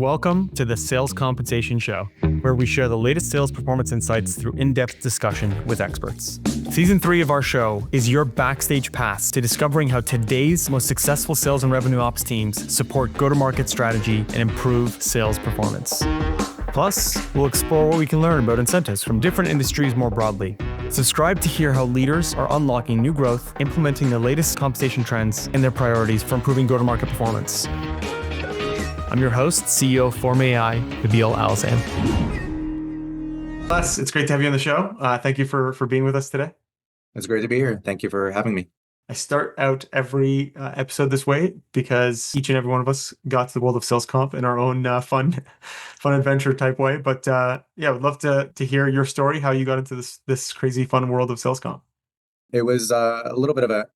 Welcome to the Sales Compensation Show, where we share the latest sales performance insights through in-depth discussion with experts. Season 3 of our show is your backstage pass to discovering how today's most successful sales and revenue ops teams support go-to-market strategy and improve sales performance. Plus, we'll explore what we can learn about incentives from different industries more broadly. Subscribe to hear how leaders are unlocking new growth, implementing the latest compensation trends, and their priorities for improving go-to-market performance. I'm your host, CEO of Forma.ai Nabeil Alazzam. Les, it's great to have you on the show. Thank you for being with us today. It's great to be here. Thank you for having me. I start out every episode this way because each and every one of us got to the world of sales comp in our own fun adventure type way. But I would love to hear your story, how you got into this crazy fun world of sales comp. It was a little bit of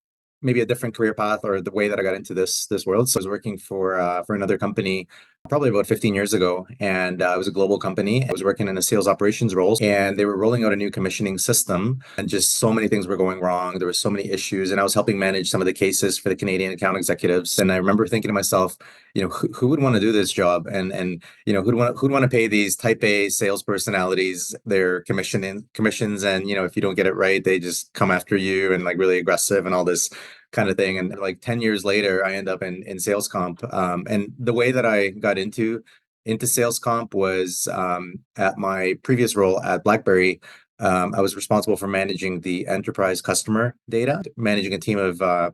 maybe a different career path, or the way that I got into this world. So I was working for another company probably about 15 years ago, and it was a global company. I was working in a sales operations role, and they were rolling out a new commissioning system, and just so many things were going wrong. There were so many issues, and I was helping manage some of the cases for the Canadian account executives. And I remember thinking to myself, who would want to do this job, and who'd want to pay these type A sales personalities their commissions, and if you don't get it right, they just come after you and like really aggressive and all this kind of thing. And like 10 years later, I end up in sales comp. And the way that I got into sales comp was at my previous role at BlackBerry. I was responsible for managing the enterprise customer data, managing a team of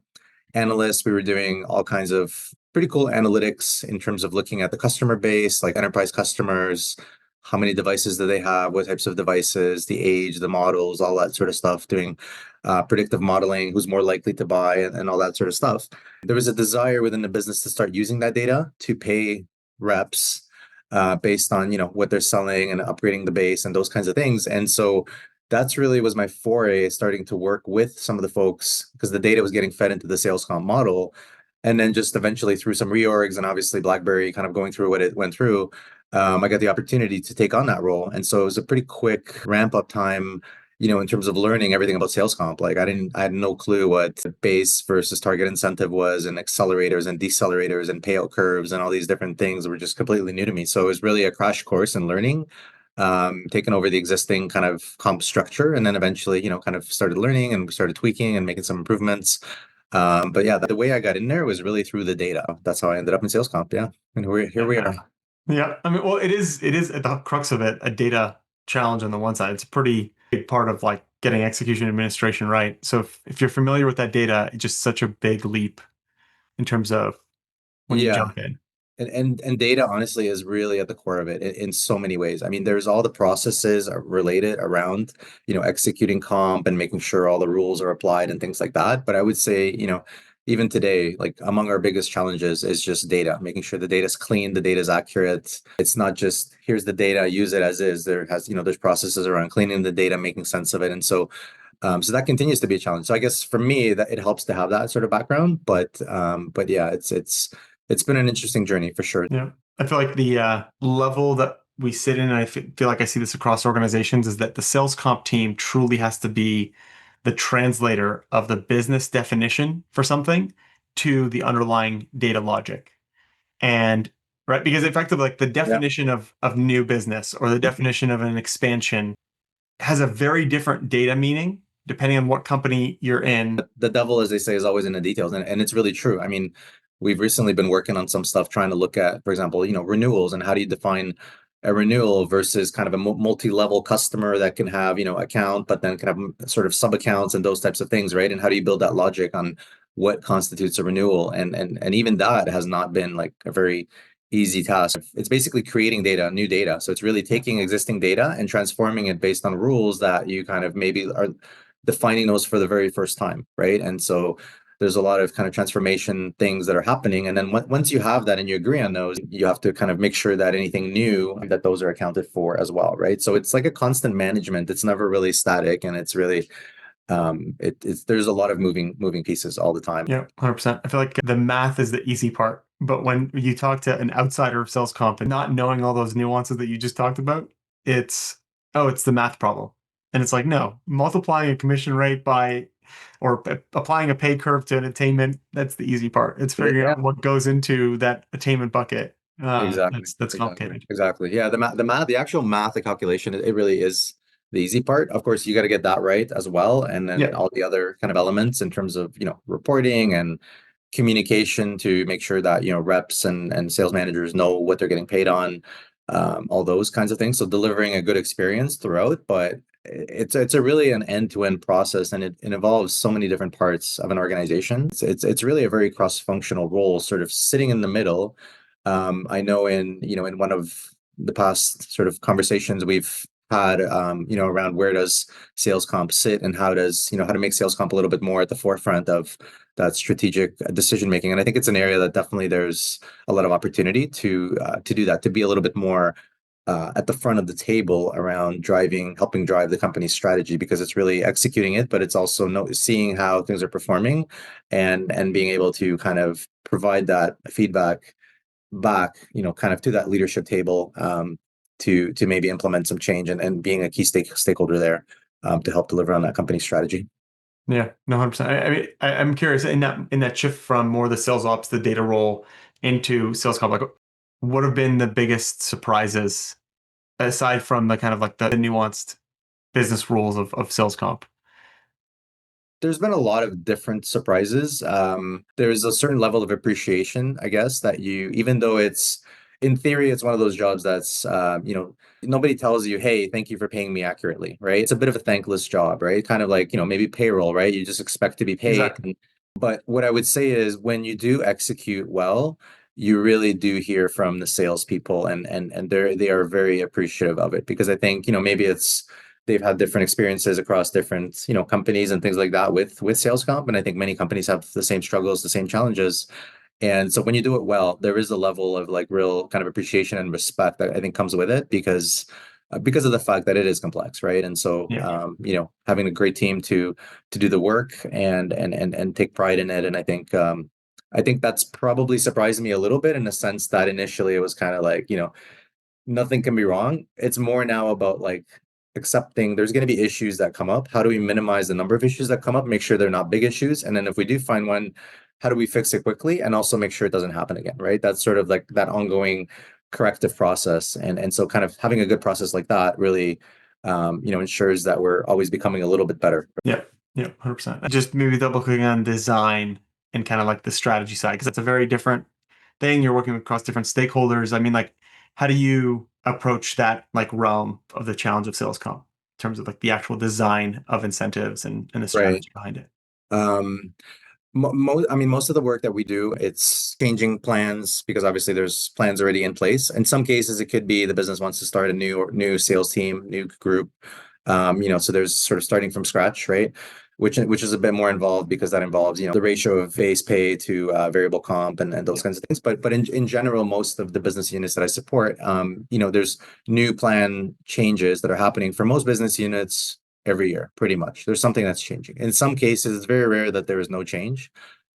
analysts. We were doing all kinds of pretty cool analytics in terms of looking at the customer base, like enterprise customers, how many devices do they have, what types of devices, the age, the models, all that sort of stuff, doing predictive modeling, who's more likely to buy, and all that sort of stuff. There was a desire within the business to start using that data to pay reps based on what they're selling and upgrading the base and those kinds of things. And so that's really was my foray, starting to work with some of the folks, because the data was getting fed into the sales comp model. And then just eventually through some reorgs, and obviously BlackBerry kind of going through what it went through, I got the opportunity to take on that role. And so it was a pretty quick ramp up time, in terms of learning everything about sales comp. Like I had no clue what base versus target incentive was, and accelerators and decelerators and payout curves and all these different things were just completely new to me. So it was really a crash course in learning, taking over the existing kind of comp structure, and then eventually, kind of started learning and started tweaking and making some improvements. But yeah, the way I got in there was really through the data. That's how I ended up in sales comp. Yeah. And here we are. Yeah. I mean, well, it is at the crux of it, a data challenge on the one side. It's a pretty big part of like getting execution administration right. So if you're familiar with that data, it's just such a big leap in terms of when you jump in. And data honestly is really at the core of it in so many ways. I mean, there's all the processes related around, executing comp and making sure all the rules are applied and things like that. But I would say, even today, like among our biggest challenges is just data, making sure the data is clean, the data is accurate. It's not just here's the data, use it as is. There's processes around cleaning the data, making sense of it. And so that continues to be a challenge. So I guess for me that it helps to have that sort of background. But yeah, it's been an interesting journey for sure. Yeah. I feel like the level that we sit in, and I feel like I see this across organizations, is that the sales comp team truly has to be the translator of the business definition for something to the underlying data logic. And right, because effectively like the definition of new business or the definition of an expansion has a very different data meaning depending on what company you're in. The devil, as they say, is always in the details. And it's really true. I mean, we've recently been working on some stuff trying to look at, for example, renewals, and how do you define a renewal versus kind of a multi-level customer that can have, account, but then can have sort of sub-accounts and those types of things, right? And how do you build that logic on what constitutes a renewal? And even that has not been like a very easy task. It's basically creating data, new data. So it's really taking existing data and transforming it based on rules that you kind of maybe are defining those for the very first time, right? And so there's a lot of kind of transformation things that are happening. And then once you have that and you agree on those, you have to kind of make sure that anything new, that those are accounted for as well, right? So it's like a constant management. It's never really static, and it's really, there's a lot of moving pieces all the time. Yeah, 100%. I feel like the math is the easy part. But when you talk to an outsider of sales comp and not knowing all those nuances that you just talked about, it's the math problem. And it's like, no, multiplying a commission rate by or applying a pay curve to an attainment, that's the easy part. It's figuring out what goes into that attainment bucket. Exactly. That's Exactly. complicated. Exactly. Yeah. The actual math, the calculation, it really is the easy part. Of course, you got to get that right as well. And then Yeah. all the other kind of elements in terms of, reporting and communication to make sure that, reps and sales managers know what they're getting paid on, all those kinds of things. So delivering a good experience throughout, but it's a really an end-to-end process, and it involves so many different parts of an organization. It's really a very cross-functional role, sort of sitting in the middle. I know in one of the past sort of conversations we've had, around where does sales comp sit and how to make sales comp a little bit more at the forefront of that strategic decision making. And I think it's an area that definitely there's a lot of opportunity to do that, to be a little bit more at the front of the table around helping drive the company's strategy, because it's really executing it, but it's also seeing how things are performing, and being able to kind of provide that feedback back, kind of to that leadership table, to maybe implement some change, and being a key stakeholder there, to help deliver on that company strategy. Yeah, no, 100%. I mean, I'm curious in that shift from more the sales ops, the data role into sales comp, like what have been the biggest surprises aside from the kind of like the nuanced business rules of sales comp? There's been a lot of different surprises. There's a certain level of appreciation, I guess, that even though in theory, it's one of those jobs that's, nobody tells you, hey, thank you for paying me accurately, right? It's a bit of a thankless job, right? Kind of like, maybe payroll, right? You just expect to be paid. Exactly. But what I would say is, when you do execute well, you really do hear from the salespeople, and they are very appreciative of it, because I think, maybe they've had different experiences across different, companies and things like that with sales comp. And I think many companies have the same struggles, the same challenges. And so when you do it well, there is a level of like real kind of appreciation and respect that I think comes with it, because of the fact that it is complex, right? And so, Yeah. having a great team to do the work, and take pride in it. And I think that's probably surprised me a little bit, in the sense that initially it was kind of like, nothing can be wrong. It's more now about like accepting there's going to be issues that come up. How do we minimize the number of issues that come up, make sure they're not big issues? And then if we do find one, how do we fix it quickly and also make sure it doesn't happen again, right? That's sort of like that ongoing corrective process. And so kind of having a good process like that really, ensures that we're always becoming a little bit better. Yeah. Yeah. 100%. Just maybe double clicking on design and kind of like the strategy side, because that's a very different thing. You're working across different stakeholders. I mean, like, how do you approach that like realm of the challenge of sales comp in terms of like the actual design of incentives and the Right. strategy behind it? Um, I mean, most of the work that we do, it's changing plans, because obviously there's plans already in place. In some cases, it could be the business wants to start a new sales team, new group. So there's sort of starting from scratch, right? Which is a bit more involved, because that involves, the ratio of base pay to variable comp, and those Yeah. kinds of things. But in general, most of the business units that I support, there's new plan changes that are happening for most business units every year, pretty much. There's something that's changing. In some cases, it's very rare that there is no change.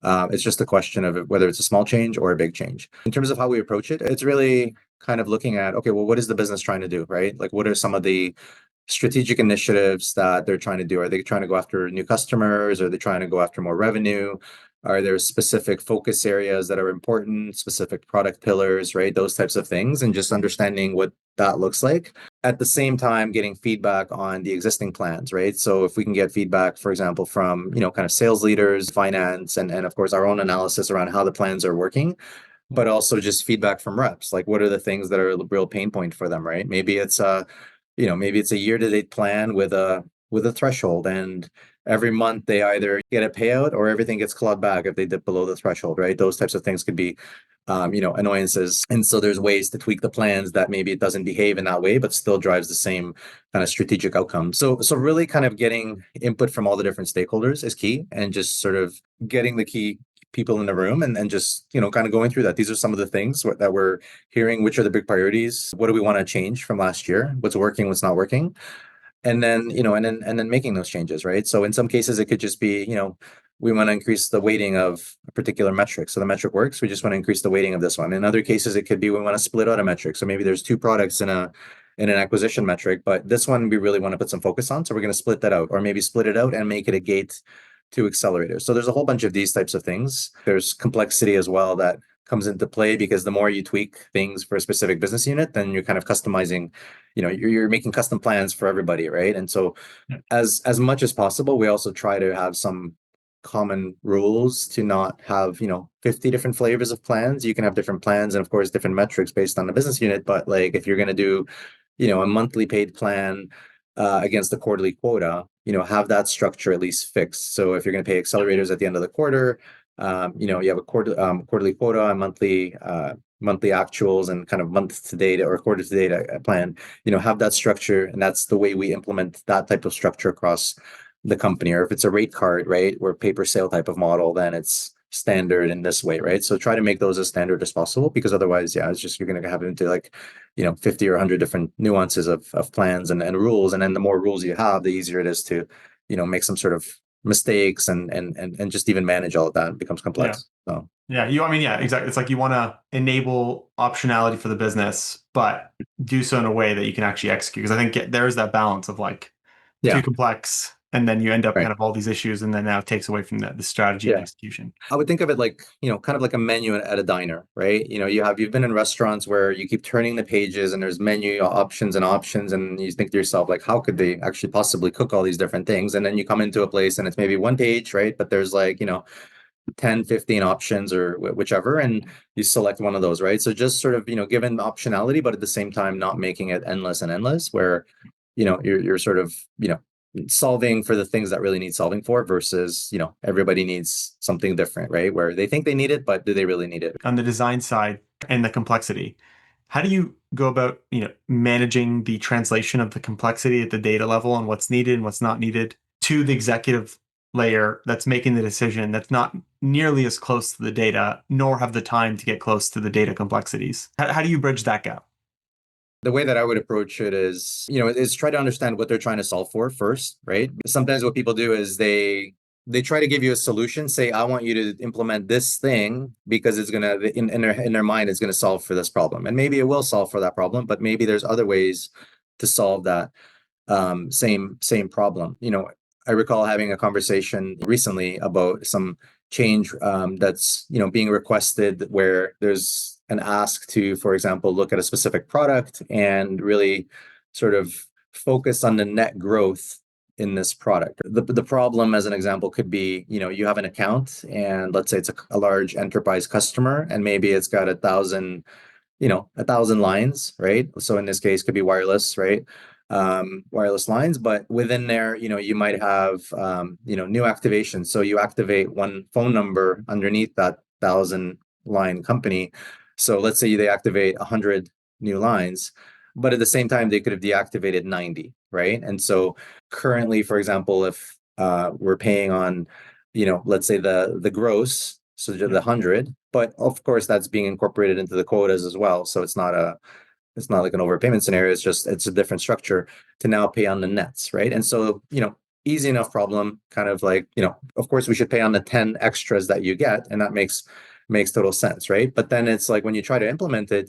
It's just a question of whether it's a small change or a big change. In terms of how we approach it, it's really kind of looking at, okay, well, what is the business trying to do, right? Like, what are some of the strategic initiatives that they're trying to do? Are they trying to go after new customers? Are they trying to go after more revenue? Are there specific focus areas that are important, specific product pillars, right? Those types of things, and just understanding what that looks like. At the same time, getting feedback on the existing plans, right? So if we can get feedback, for example, from, kind of sales leaders, finance, and of course our own analysis around how the plans are working, but also just feedback from reps. Like, what are the things that are a real pain point for them, right? Maybe it's a year-to-date plan with a threshold, and every month they either get a payout or everything gets clawed back if they dip below the threshold, right? Those types of things could be, annoyances. And so there's ways to tweak the plans that maybe it doesn't behave in that way, but still drives the same kind of strategic outcome. So really kind of getting input from all the different stakeholders is key, and just sort of getting the key people in the room, and just, kind of going through that. These are some of the things that we're hearing, which are the big priorities. What do we want to change from last year? What's working, what's not working? And then making those changes, right? So in some cases it could just be, we want to increase the weighting of a particular metric. So the metric works, we just want to increase the weighting of this one. In other cases, it could be we want to split out a metric. So maybe there's two products in an acquisition metric, but this one we really want to put some focus on. So we're going to split that out, or maybe split it out and make it a gate to accelerators. So there's a whole bunch of these types of things. There's complexity as well that comes into play, because the more you tweak things for a specific business unit, then you're kind of customizing, you're making custom plans for everybody, right? And so Yeah. as much as possible, we also try to have some common rules to not have 50 different flavors of plans. You can have different plans and of course different metrics based on the business unit, but like if you're going to do a monthly paid plan against the quarterly quota, have that structure at least fixed. So if you're going to pay accelerators at the end of the quarter, you have a quarterly quota and monthly actuals and kind of month to date or quarter to date plan, have that structure. And that's the way we implement that type of structure across the company. Or if it's a rate card, right, or paper sale type of model, then it's standard in this way, right? So try to make those as standard as possible, because otherwise, yeah, it's just you're going to have into like 50 or 100 different nuances of plans and rules. And then the more rules you have, the easier it is to make some sort of mistakes and just even manage all of that. It becomes complex. So yeah, yeah, exactly. It's like you want to enable optionality for the business, but do so in a way that you can actually execute. Because I think there's that balance of like too yeah, complex, and then you end up right. kind of all these issues, and then now it takes away from the strategy and Yeah. execution. I would think of it like, kind of like a menu at a diner, right? You've been in restaurants where you keep turning the pages and there's menu options and you think to yourself, like, how could they actually possibly cook all these different things? And then you come into a place and it's maybe one page, right? But there's like, 10, 15 options or whichever, and you select one of those, right? So just sort of, given optionality, but at the same time, not making it endless and endless, where, you're sort of, solving for the things that really need solving for versus, everybody needs something different, right? Where they think they need it, but do they really need it? On the design side and the complexity, how do you go about, managing the translation of the complexity at the data level and what's needed and what's not needed to the executive layer that's making the decision, that's not nearly as close to the data, nor have the time to get close to the data complexities? How do you bridge that gap? The way that I would approach it is try to understand what they're trying to solve for first, right? Sometimes what people do is they try to give you a solution, say, I want you to implement this thing because it's gonna in their mind it's gonna solve for this problem. And maybe it will solve for that problem, but maybe there's other ways to solve that same problem. I recall having a conversation recently about some change that's being requested, where there's an ask to, for example, look at a specific product and really sort of focus on the net growth in this product. The problem, as an example, could be, you have an account and let's say it's a large enterprise customer, and maybe it's got 1,000 lines, right? So in this case, could be wireless, right? Wireless lines, but within there, you might have, new activations. So you activate one phone number underneath that 1,000 line company. So let's say they activate 100 new lines, but at the same time, they could have deactivated 90, right? And so currently, for example, if we're paying on, let's say the gross, so the 100, but of course that's being incorporated into the quotas as well. So it's not like an overpayment scenario. It's a different structure to now pay on the nets, right? And so, easy enough problem, kind of like, of course we should pay on the 10 extras that you get, and that makes total sense, right? But then it's like when you try to implement it,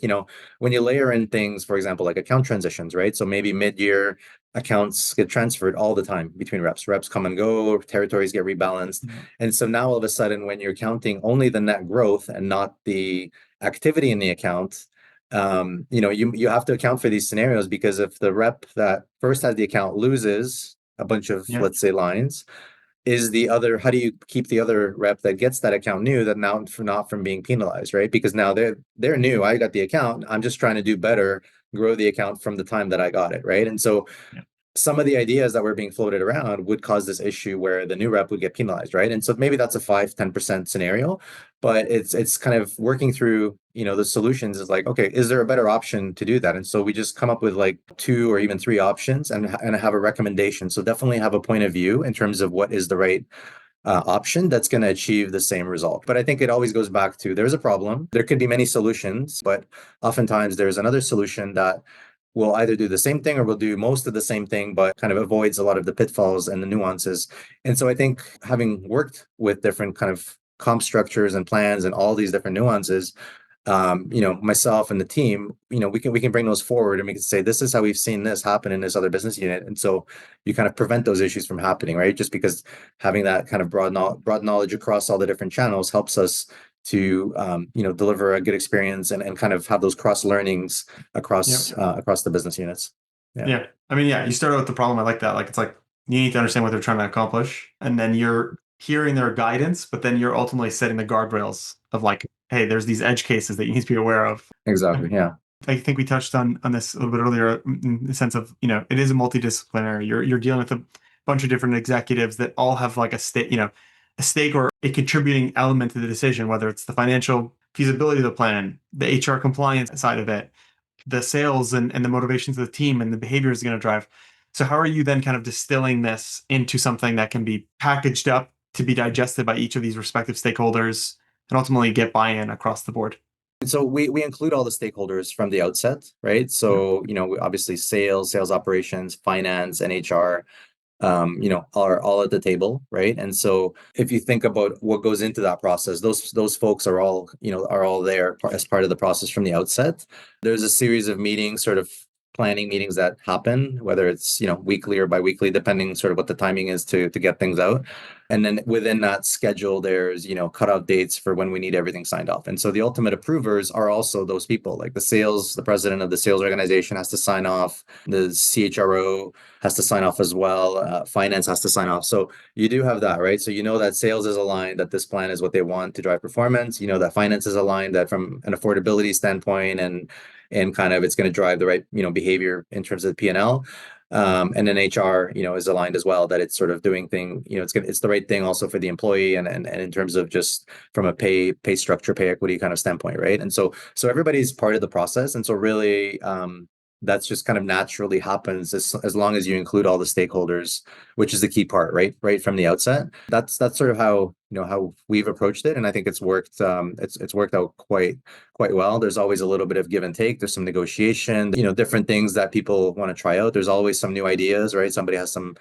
when you layer in things, for example, like account transitions, right? So maybe mid-year accounts get transferred all the time between reps. Reps come and go, territories get rebalanced. And so now all of a sudden, when you're counting only the net growth and not the activity in the account, you have to account for these scenarios, because if the rep that first had the account loses a bunch of, let's say, lines, how do you keep the other rep that gets that account new, that now not from being penalized, right? Because now they're new. I got the account. I'm just trying to do better, grow the account from the time that I got it, right? And so some of the ideas that were being floated around would cause this issue where the new rep would get penalized, right? And so maybe that's a 5-10% scenario, but it's kind of working through, the solutions is like, okay, is there a better option to do that? And so we just come up with like 2 or even 3 options and have a recommendation. So definitely have a point of view in terms of what is the right option that's going to achieve the same result. But I think it always goes back to, there's a problem. There could be many solutions, but oftentimes there's another solution that will either do the same thing or will do most of the same thing, but kind of avoids a lot of the pitfalls and the nuances. And so I think, having worked with different kind of comp structures and plans and all these different nuances, myself and the team, we can bring those forward and we can say, this is how we've seen this happen in this other business unit. And so you kind of prevent those issues from happening, right? Just because having that kind of broad knowledge across all the different channels helps us to deliver a good experience and kind of have those cross learnings across the business units. Yeah. I mean, yeah, you start out with the problem. I like that. Like, it's like you need to understand what they're trying to accomplish, and then you're hearing their guidance, but then you're ultimately setting the guardrails of like, hey, there's these edge cases that you need to be aware of. Exactly. Yeah. I think we touched on this a little bit earlier in the sense of, it is a multidisciplinary. You're dealing with a bunch of different executives that all have like a stake or a contributing element to the decision, whether it's the financial feasibility of the plan, the HR compliance side of it, the sales and the motivations of the team and the behavior is going to drive. So how are you then kind of distilling this into something that can be packaged up to be digested by each of these respective stakeholders and ultimately get buy-in across the board? So we include all the stakeholders from the outset, right? So, obviously sales operations, finance, and HR, are all at the table, right? And so if you think about what goes into that process, those folks are all there as part of the process from the outset. There's a series of meetings, sort of planning meetings that happen, whether it's weekly or biweekly, depending sort of what the timing is to get things out. And then within that schedule, there's cutoff dates for when we need everything signed off. And so the ultimate approvers are also those people, like the president of the sales organization has to sign off, the CHRO has to sign off as well, finance has to sign off. So you do have that, right? So that sales is aligned, that this plan is what they want to drive performance. That finance is aligned, that from an affordability standpoint and kind of it's going to drive the right behavior in terms of the P&L. And then HR, is aligned as well, that it's sort of doing it's the right thing also for the employee and in terms of just from a pay structure, pay equity kind of standpoint, right? And so everybody's part of the process, and so really that's just kind of naturally happens as long as you include all the stakeholders, which is the key part, right from the outset. That's sort of how how we've approached it, and I think it's worked. It's worked out quite well. There's always a little bit of give and take. There's some negotiation, different things that people want to try out. There's always some new ideas, right? Somebody has some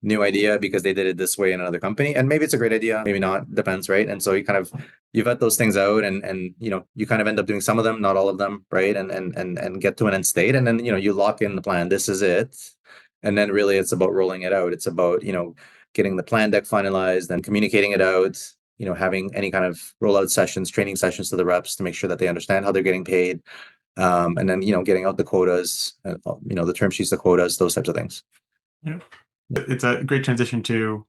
new idea because they did it this way in another company, and maybe it's a great idea, maybe not, depends, right? And so you vet those things out, and you kind of end up doing some of them, not all of them, right? And get to an end state, and then you lock in the plan. This is it, and then really it's about rolling it out. It's about getting the plan deck finalized and communicating it out. Having any kind of rollout sessions, training sessions to the reps to make sure that they understand how they're getting paid, and then getting out the quotas, the term sheets, the quotas, those types of things. Yeah. It's a great transition to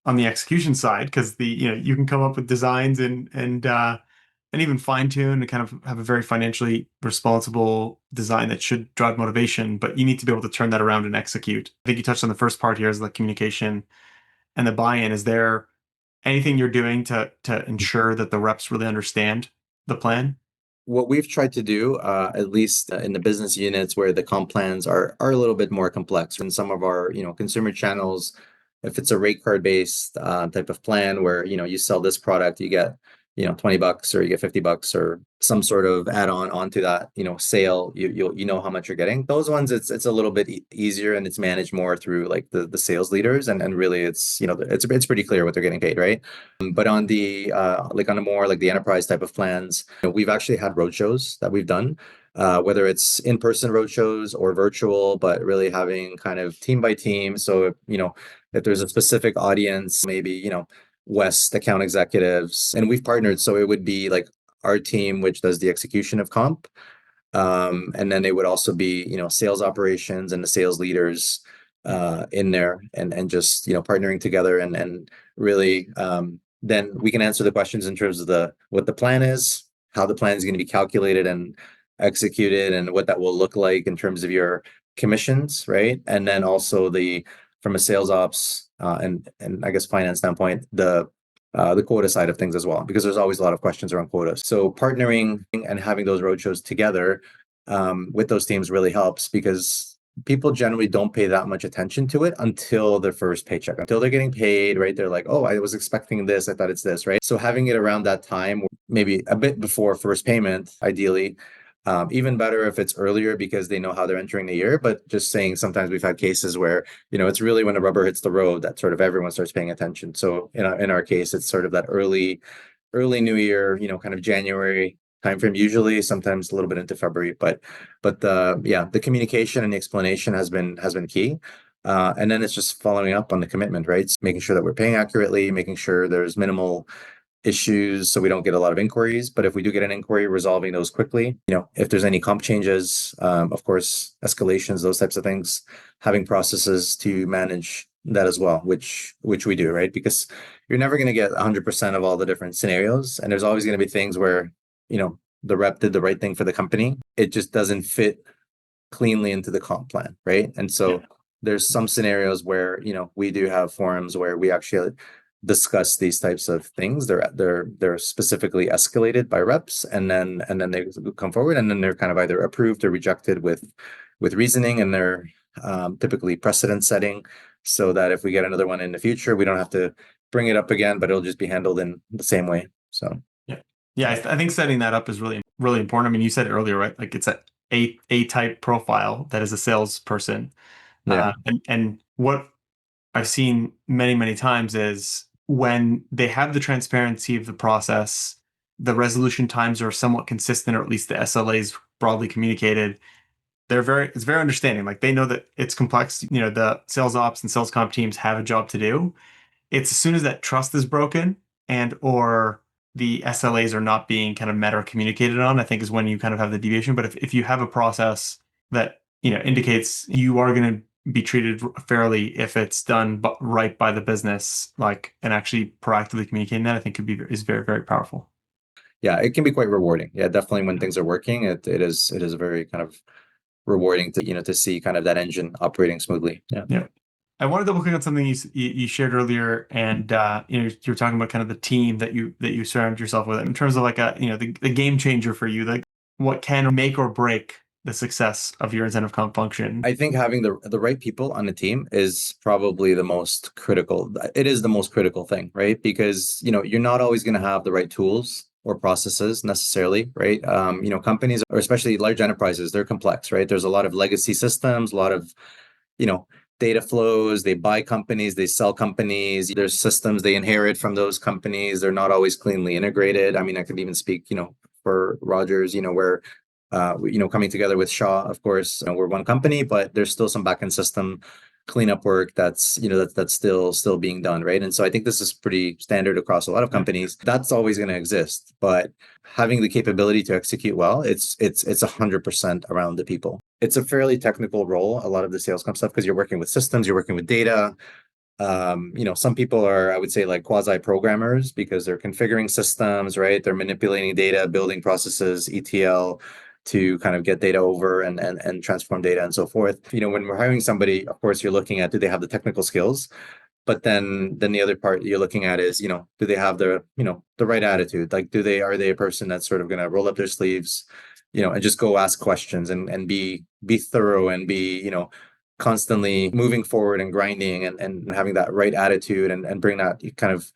on the execution side, because you can come up with designs and even fine tune and kind of have a very financially responsible design that should drive motivation, but you need to be able to turn that around and execute. I think you touched on the first part here is the communication and the buy-in. Is there anything you're doing to ensure that the reps really understand the plan? What we've tried to do, at least in the business units where the comp plans are a little bit more complex, in some of our consumer channels, if it's a rate card based type of plan where you sell this product, you get $20 or you get $50 or some sort of add-on onto that sale, you know how much you're getting. Those ones it's a little bit easier, and it's managed more through like the sales leaders, and really it's it's pretty clear what they're getting paid, right? But on the like on a more like the enterprise type of plans, we've actually had roadshows that we've done, whether it's in-person roadshows or virtual, but really having kind of team by team. So if there's a specific audience, maybe West account executives, and we've partnered. So it would be like our team, which does the execution of comp. And then it would also be, sales operations and the sales leaders in there and just, partnering together and really, then we can answer the questions in terms of what the plan is, how the plan is going to be calculated and executed, and what that will look like in terms of your commissions, right? And then also from a sales ops and I guess finance standpoint, the quota side of things as well, because there's always a lot of questions around quotas. So partnering and having those roadshows together with those teams really helps, because people generally don't pay that much attention to it until their first paycheck, until they're getting paid, right? They're like, oh, I was expecting this, I thought it's this, right? So having it around that time, maybe a bit before first payment, ideally. Even better if it's earlier, because they know how they're entering the year. But just saying, sometimes we've had cases where, it's really when the rubber hits the road that sort of everyone starts paying attention. So in our case, it's sort of that early new year, kind of January timeframe, usually, sometimes a little bit into February. But the communication and the explanation has been key. And then it's just following up on the commitment, right? Making sure that we're paying accurately, making sure there's minimal issues so we don't get a lot of inquiries. But if we do get an inquiry, resolving those quickly. If there's any comp changes, of course, escalations, those types of things, having processes to manage that as well, which we do, right? Because you're never going to get 100% of all the different scenarios. And there's always going to be things where, the rep did the right thing for the company. It just doesn't fit cleanly into the comp plan, right? And so there's some scenarios where, we do have forums where we actually discuss these types of things. They're specifically escalated by reps, and then they come forward, and then they're kind of either approved or rejected with reasoning, and they're typically precedent setting, so that if we get another one in the future, we don't have to bring it up again, but it'll just be handled in the same way. So I think setting that up is really, really important. I mean, you said it earlier, right? Like it's a type profile that is a salesperson. And what I've seen many, many times is when they have the transparency of the process, the resolution times are somewhat consistent, or at least the SLAs broadly communicated. It's very understanding. Like they know that it's complex. The sales ops and sales comp teams have a job to do. It's as soon as that trust is broken and or the SLAs are not being kind of met or communicated on, I think is when you kind of have the deviation. But if you have a process that, indicates you are going to be treated fairly if it's done right by the business, and actually proactively communicating that, I think is very, very powerful. Yeah, it can be quite rewarding. Yeah, definitely when things are working, it is very kind of rewarding to, to see kind of that engine operating smoothly. Yeah. I want to double click on something you shared earlier, and you're talking about kind of the team that you surround yourself with in terms of like the game changer for you, like what can make or break the success of your incentive comp function. I think having the right people on the team is probably the most critical. It is the most critical thing, right? Because you're not always going to have the right tools or processes necessarily, right? Companies, or especially large enterprises, they're complex, right? There's a lot of legacy systems, a lot of data flows. They buy companies, they sell companies. There's systems they inherit from those companies. They're not always cleanly integrated. I mean, I could even speak, for Rogers, where coming together with Shaw, of course, we're one company, but there's still some backend system cleanup work that's still being done, right? And so I think this is pretty standard across a lot of companies. That's always going to exist, but having the capability to execute well, it's 100% around the people. It's a fairly technical role, a lot of the sales comp stuff, because you're working with systems, you're working with data. Some people are, I would say, like quasi programmers, because they're configuring systems, right? They're manipulating data, building processes, ETL, to kind of get data over and transform data and so forth. When we're hiring somebody, of course, you're looking at, do they have the technical skills? But then the other part you're looking at is, do they have the right attitude? Like, are they a person that's sort of going to roll up their sleeves, and just go ask questions and be thorough and be, constantly moving forward and grinding and having that right attitude and bring that kind of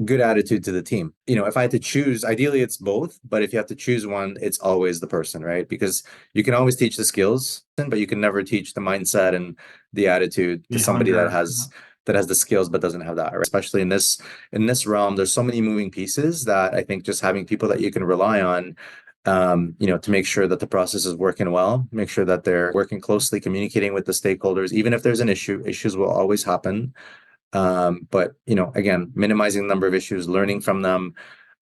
good attitude to the team. If I had to choose, ideally it's both, but if you have to choose one, it's always the person, right? Because you can always teach the skills, but you can never teach the mindset and the attitude to somebody that has the skills but doesn't have that, right? Especially in this realm, there's so many moving pieces that I think just having people that you can rely on, to make sure that the process is working well, make sure that they're working closely, communicating with the stakeholders, even if there's an issue. Issues will always happen. But again, minimizing the number of issues, learning from them,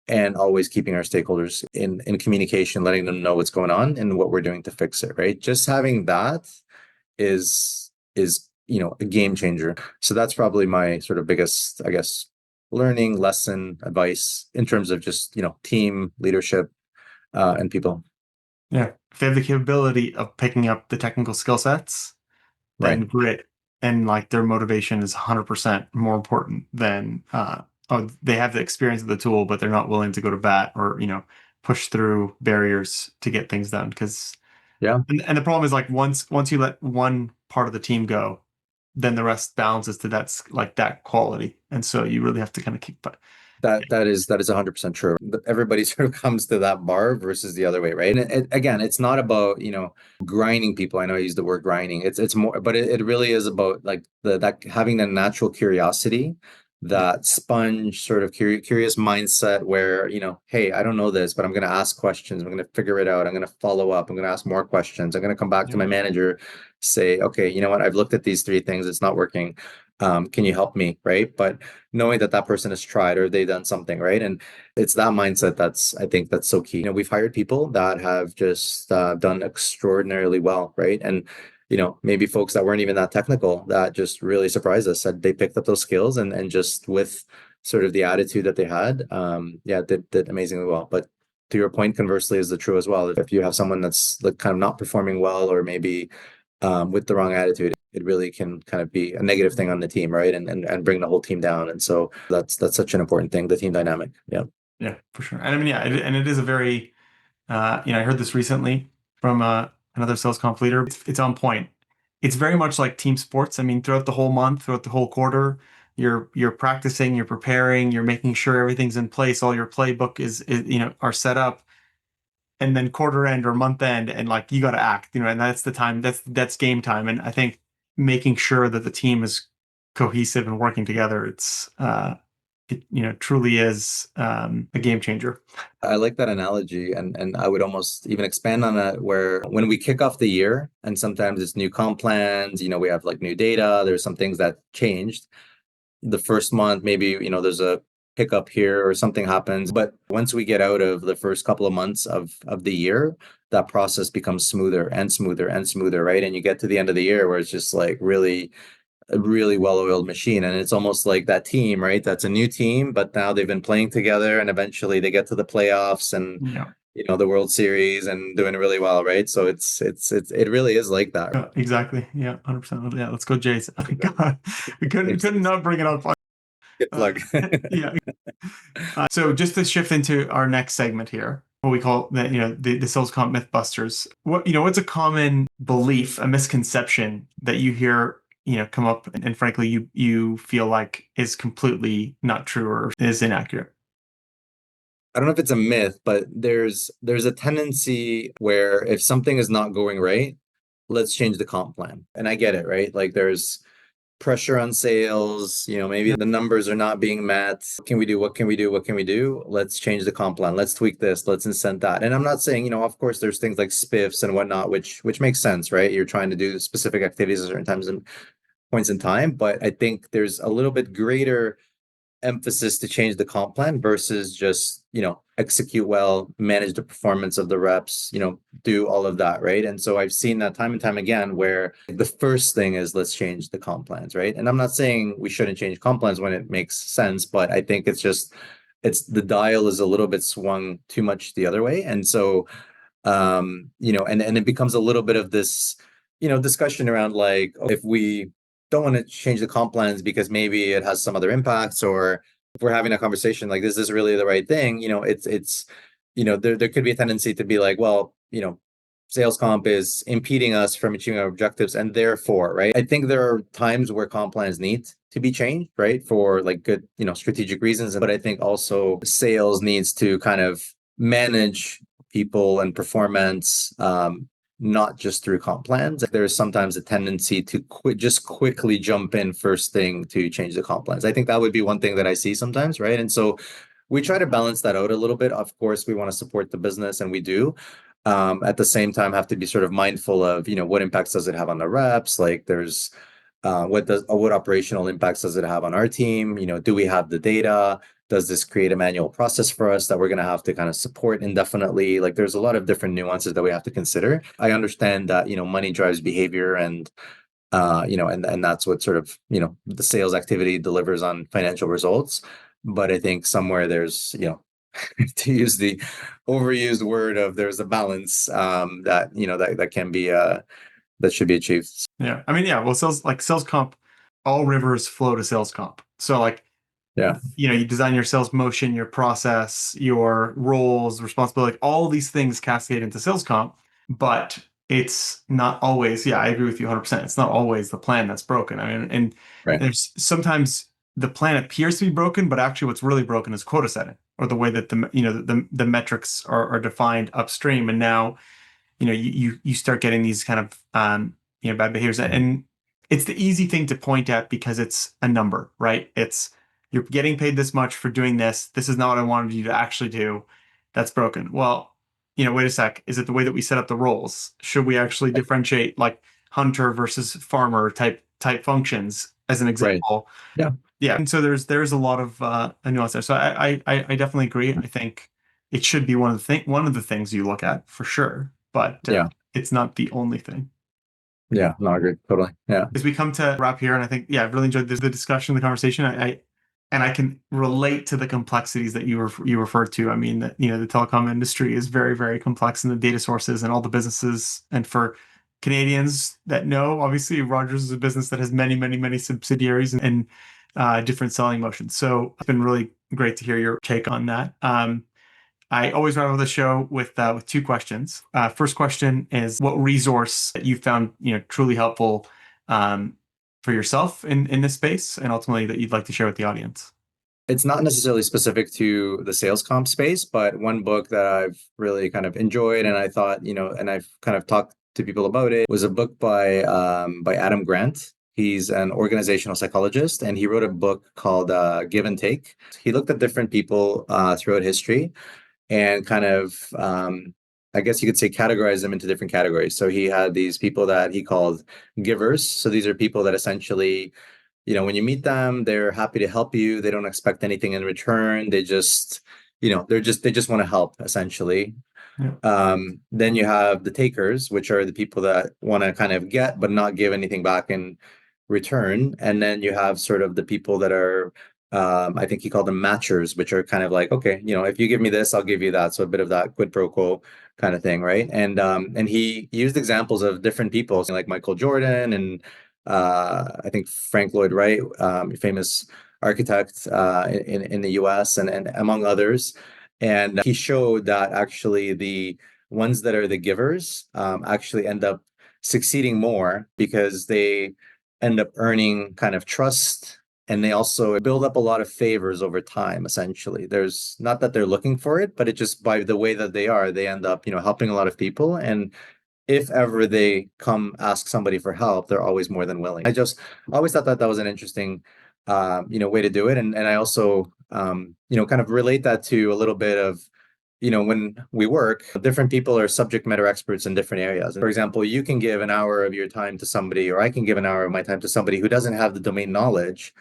and always keeping our stakeholders in communication, letting them know what's going on and what we're doing to fix it, right? Just having that is a game changer. So that's probably my sort of biggest, I guess, learning lesson, advice in terms of just team leadership and people. Yeah, if they have the capability of picking up the technical skill sets, then Right. grit and like their motivation is 100% more important than they have the experience of the tool, but they're not willing to go to bat or push through barriers to get things done. Because and the problem is, like, once you let one part of the team go, then the rest balances to that quality, and so you really have to kind of keep. That is 100% true. Everybody sort of comes to that bar versus the other way, right? And again, it's not about grinding people. I know I use the word grinding. It's more, but it really is about like that having the natural curiosity, that sponge sort of curious mindset where hey, I don't know this, but I'm going to ask questions. I'm going to figure it out. I'm going to follow up. I'm going to ask more questions. I'm going to come back to my manager, say, okay, you know what? I've looked at these three things. It's not working. Can you help me? Right. But knowing that that person has tried or they've done something, right? And it's that mindset I think that's so key. We've hired people that have just done extraordinarily well, right? And maybe folks that weren't even that technical that just really surprised us, that they picked up those skills and just with sort of the attitude that they had, did amazingly well. But to your point, conversely is the true as well. If you have someone that's like kind of not performing well, or maybe with the wrong attitude, it really can kind of be a negative thing on the team, right? And bring the whole team down. And so that's such an important thing, the team dynamic. Yeah. Yeah, for sure. And I mean, yeah, and it is a very, I heard this recently from another sales comp leader. It's on point. It's very much like team sports. I mean, throughout the whole month, throughout the whole quarter, you're practicing, you're preparing, you're making sure everything's in place, all your playbook is are set up, and then quarter end or month end, and like you got to act, and that's the time. That's game time. And I think making sure that the team is cohesive and working together, it truly is a game changer. I like that analogy, and I would almost even expand on that, where when we kick off the year, and sometimes it's new comp plans, we have like new data, there's some things that changed. The first month, maybe, there's a hiccup here or something happens. But once we get out of the first couple of months of the year, that process becomes smoother and smoother and smoother, right? And you get to the end of the year where it's just like really a really well-oiled machine. And it's almost like that team, right? That's a new team, but now they've been playing together, and eventually they get to the playoffs and the World Series and doing really well, right? So it really is like that. Yeah, exactly. Yeah, 100%. Yeah, let's go Jays. God, we couldn't not bring it up. Good plug. Yeah. So just to shift into our next segment here, what we call the sales comp mythbusters. What's a common belief, a misconception that you hear come up, and frankly you feel like is completely not true or is inaccurate? I don't know if it's a myth, but there's a tendency where if something is not going right, let's change the comp plan. And I get it, right? Like there's pressure on sales, maybe the numbers are not being met. What can we do? What can we do? What can we do? Let's change the comp plan. Let's tweak this. Let's incent that. And I'm not saying, of course there's things like spiffs and whatnot, which makes sense, right? You're trying to do specific activities at certain times and points in time. But I think there's a little bit greater emphasis to change the comp plan versus just execute well, manage the performance of the reps, do all of that, right? And so I've seen that time and time again, where the first thing is let's change the comp plans, right? And I'm not saying we shouldn't change comp plans when it makes sense, but I think it's the dial is a little bit swung too much the other way. And so and it becomes a little bit of this discussion around like, if we don't want to change the comp plans because maybe it has some other impacts, or if we're having a conversation like, is this really the right thing? It's there could be a tendency to be like, well, sales comp is impeding us from achieving our objectives, and therefore, right? I think there are times where comp plans need to be changed, right, for like good strategic reasons. But I think also sales needs to kind of manage people and performance, not just through comp plans. There's sometimes a tendency to quickly jump in first thing to change the comp plans. I think that would be one thing that I see sometimes, right? And so we try to balance that out a little bit. Of course, we want to support the business, and we do. At the same time, have to be sort of mindful of what impacts does it have on the reps? Like there's what operational impacts does it have on our team? Do we have the data? Does this create a manual process for us that we're going to have to kind of support indefinitely? Like there's a lot of different nuances that we have to consider. I understand that, money drives behavior, and, and that's what sort of, the sales activity delivers on financial results. But I think somewhere there's, to use the overused word of there's a balance that, that can be, that should be achieved. Yeah. I mean, yeah, well, sales comp, all rivers flow to sales comp. So like, yeah, you design your sales motion, your process, your roles, responsibility, all these things cascade into sales comp, but it's not always, I agree with you 100%. It's not always the plan that's broken. I mean, and right. There's sometimes the plan appears to be broken, but actually what's really broken is quota setting, or the way that the metrics are defined upstream. And now, you start getting these kind of, bad behaviors. And it's the easy thing to point at because it's a number, right? It's, you're getting paid this much for doing this. This is not what I wanted you to actually do. That's broken. Well, wait a sec. Is it the way that we set up the roles? Should we actually differentiate like hunter versus farmer type functions? as an Right. example. Yeah. Yeah. And so there's a lot of a nuance there. So I definitely agree. I think it should be one of the things you look at for sure, but Yeah. it's not the only thing. Yeah. No, I agree. Totally. Yeah. As we come to wrap here, and I think, yeah, I've really enjoyed the discussion, the conversation. And I can relate to the complexities that you referred to. I mean, that the telecom industry is very, very complex, and the data sources and all the businesses. And for Canadians that know, obviously, Rogers is a business that has many, many, many subsidiaries and different selling motions. So it's been really great to hear your take on that. I always wrap up the show with two questions. First question is, what resource that you found truly helpful for yourself in this space, and ultimately that you'd like to share with the audience? It's not necessarily specific to the sales comp space, but one book that I've really kind of enjoyed, and I thought, and I've kind of talked to people about it, was a book by Adam Grant. He's an organizational psychologist, and he wrote a book called Give and Take. He looked at different people throughout history and kind of, I guess you could say, categorize them into different categories. So he had these people that he called givers. So these are people that essentially, when you meet them, they're happy to help you. They don't expect anything in return. They just, they just want to help, essentially. Yeah. Then you have the takers, which are the people that want to kind of get but not give anything back in return. And then you have sort of the people that are, I think he called them matchers, which are kind of like, okay, if you give me this, I'll give you that. So a bit of that quid pro quo kind of thing, right? And he used examples of different people, like Michael Jordan and I think Frank Lloyd Wright, famous architect in the U.S. and among others. And he showed that actually the ones that are the givers actually end up succeeding more because they end up earning kind of trust, and they also build up a lot of favors over time. Essentially, there's not that they're looking for it, but it just, by the way that they are, they end up helping a lot of people. And if ever they come ask somebody for help, they're always more than willing. I just always thought that that was an interesting way to do it. And I also kind of relate that to a little bit of, when we work, different people are subject matter experts in different areas. For example, you can give an hour of your time to somebody, or I can give an hour of my time to somebody who doesn't have the domain knowledge.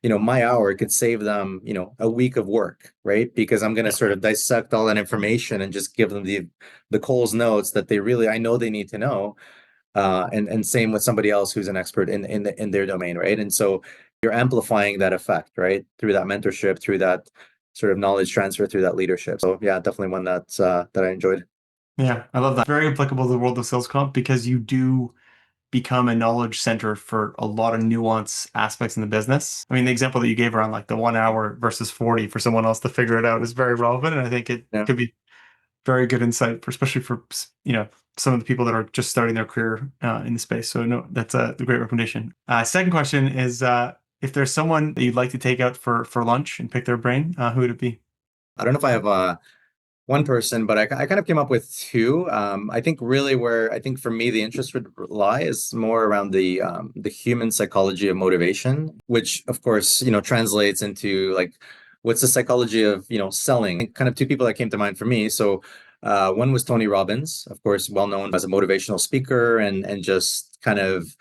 My hour could save them, a week of work, right? Because I'm going to sort of dissect all that information and just give them the Coles notes that I know they need to know. And same with somebody else who's an expert in their domain, right? And so you're amplifying that effect, right? Through that mentorship, through that sort of knowledge transfer, through that leadership. So yeah, definitely one that I enjoyed. Yeah, I love that. Very applicable to the world of sales comp, because you do become a knowledge center for a lot of nuance aspects in the business. I mean, the example that you gave around like the 1 hour versus 40 for someone else to figure it out is very relevant. And I think it Yeah. could be very good insight, especially for, some of the people that are just starting their career in the space. So no, that's a great recommendation. Second question is, if there's someone that you'd like to take out for lunch and pick their brain, who would it be? I don't know if I have one person, but I kind of came up with two. I think really where I think for me the interest would lie is more around the human psychology of motivation, which of course translates into like what's the psychology of selling. Kind of two people that came to mind for me. So one was Tony Robbins, of course, well known as a motivational speaker and just kind of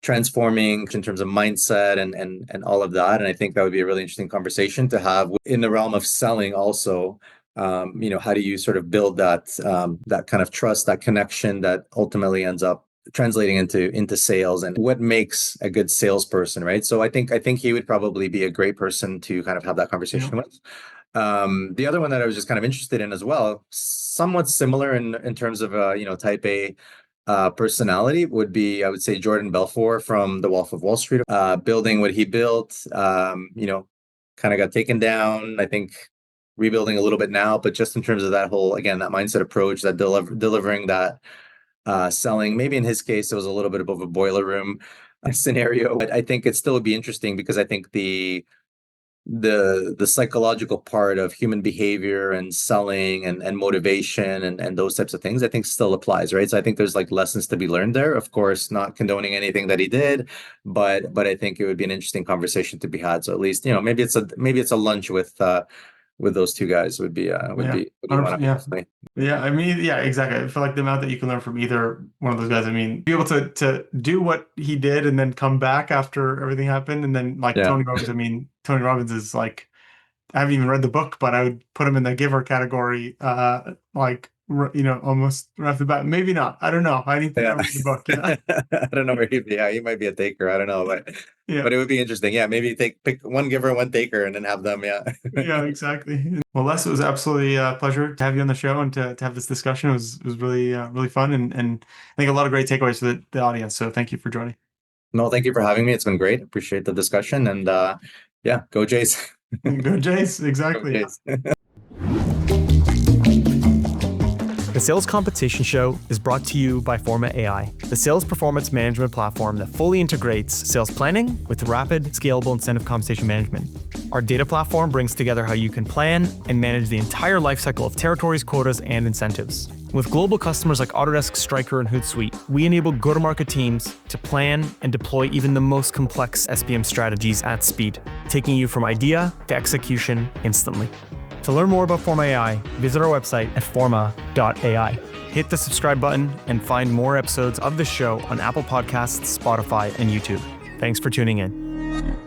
transforming in terms of mindset and all of that. And I think that would be a really interesting conversation to have in the realm of selling also. How do you sort of build that kind of trust, that connection that ultimately ends up translating into sales, and what makes a good salesperson, right? So I think he would probably be a great person to kind of have that conversation with. The other one that I was just kind of interested in as well, somewhat similar in terms of type A personality, would be, I would say, Jordan Belfort from The Wolf of Wall Street. Building what he built, kind of got taken down. I think rebuilding a little bit now, but just in terms of that whole, again, that mindset approach, that delivering that selling. Maybe in his case, it was a little bit above a boiler room scenario, but I think it still would be interesting because I think the psychological part of human behavior and selling and motivation and those types of things, I think still applies, right? So I think there's like lessons to be learned there. Of course, not condoning anything that he did, but I think it would be an interesting conversation to be had. So at least maybe it's a lunch with with those two guys would be one I would definitely. Yeah, I mean, yeah, exactly. I feel like the amount that you can learn from either one of those guys. I mean, be able to do what he did and then come back after everything happened, and then like Yeah. Tony Robbins. I mean, Tony Robbins is like, I haven't even read the book, but I would put him in the giver category. Almost right off the bat. Maybe not. I don't know. I need to read the book. Yeah. I don't know where he might be a taker. I don't know, but Yeah. it would be interesting. Yeah, maybe pick one giver, one taker, and then have them. Yeah. Yeah, exactly. Well, Les, it was absolutely a pleasure to have you on the show and to have this discussion. It was really really fun and I think a lot of great takeaways for the audience. So thank you for joining. No, thank you for having me. It's been great. Appreciate the discussion, and yeah, go Jays. Go Jays. Exactly. Go Jays. The Sales Compensation Show is brought to you by Forma.ai, the sales performance management platform that fully integrates sales planning with rapid, scalable incentive compensation management. Our data platform brings together how you can plan and manage the entire lifecycle of territories, quotas, and incentives. With global customers like Autodesk, Stryker, and Hootsuite, we enable go-to-market teams to plan and deploy even the most complex SPM strategies at speed, taking you from idea to execution instantly. To learn more about Forma.ai, visit our website at Forma.ai. Hit the subscribe button and find more episodes of the show on Apple Podcasts, Spotify, and YouTube. Thanks for tuning in.